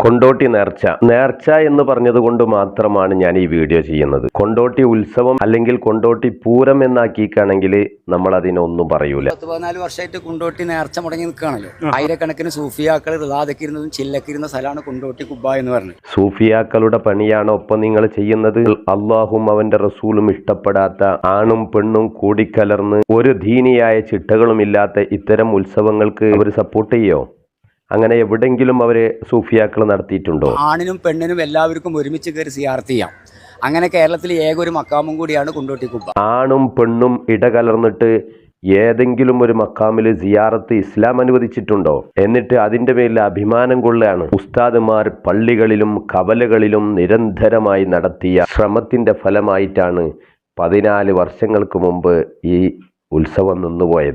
കൊണ്ടോട്ടി നേർച്ച എന്ന് പറഞ്ഞതുകൊണ്ട് മാത്രമാണ് ഞാൻ ഈ വീഡിയോ ചെയ്യുന്നത്. കൊണ്ടോട്ടി ഉത്സവം അല്ലെങ്കിൽ കൊണ്ടോട്ടി പൂരം എന്നാക്കിക്കാണെങ്കിൽ നമ്മൾ അതിനൊന്നും പറയൂല. 14 വർഷമായിട്ട് കൊണ്ടോട്ടി നേർച്ച മുടങ്ങി നിൽക്കുകയാണല്ലോ. ആയിരക്കണക്കിന് സൂഫിയാക്കൾ റിളാദക്കിരുന്നതും ചില്ലക്കിരുന്ന സ്ഥലമാണ് കൊണ്ടോട്ടി കുബ്ബ എന്ന് പറഞ്ഞത്. സൂഫിയാക്കളുടെ പണിയാണ് ഒപ്പം നിങ്ങൾ ചെയ്യുന്നത്. അള്ളാഹും അവന്റെ റസൂലും ഇഷ്ടപ്പെടാത്ത ആണും പെണ്ണും കൂടിക്കലർന്ന് ഒരു ദീനിയായ ചിട്ടകളും ഇല്ലാത്ത ഇത്തരം ഉത്സവങ്ങൾക്ക് അവർ സപ്പോർട്ട് ചെയ്യോ? അങ്ങനെ എവിടെങ്കിലും അവര് സൂഫിയാക്കൾ നടത്തിയിട്ടുണ്ടോ? ആണിനും പെണ്ണിനും എല്ലാവർക്കും ഒരുമിച്ച് കയറി സിയാറത്ത് ചെയ്യാം. അങ്ങനെ കേരളത്തിൽ ഏക ഒരു മക്കാമും കൂടിയാണ് കൊണ്ടോട്ടി കുബ്ബ. ആണും പെണ്ണും ഇടകലർന്നിട്ട് ഏതെങ്കിലും ഒരു മക്കാമിൽ സിയാറത്ത് ഇസ്ലാം അനുവദിച്ചിട്ടുണ്ടോ? എന്നിട്ട് അതിന്റെ മേലിൽ അഭിമാനം കൊള്ളുകയാണ്. ഉസ്താദുമാർ പള്ളികളിലും കവലകളിലും നിരന്തരമായി നടത്തിയ ശ്രമത്തിന്റെ ഫലമായിട്ടാണ് 14 വർഷങ്ങൾക്ക് മുമ്പ് ഈ ഉത്സവം നിന്നുപോയത്.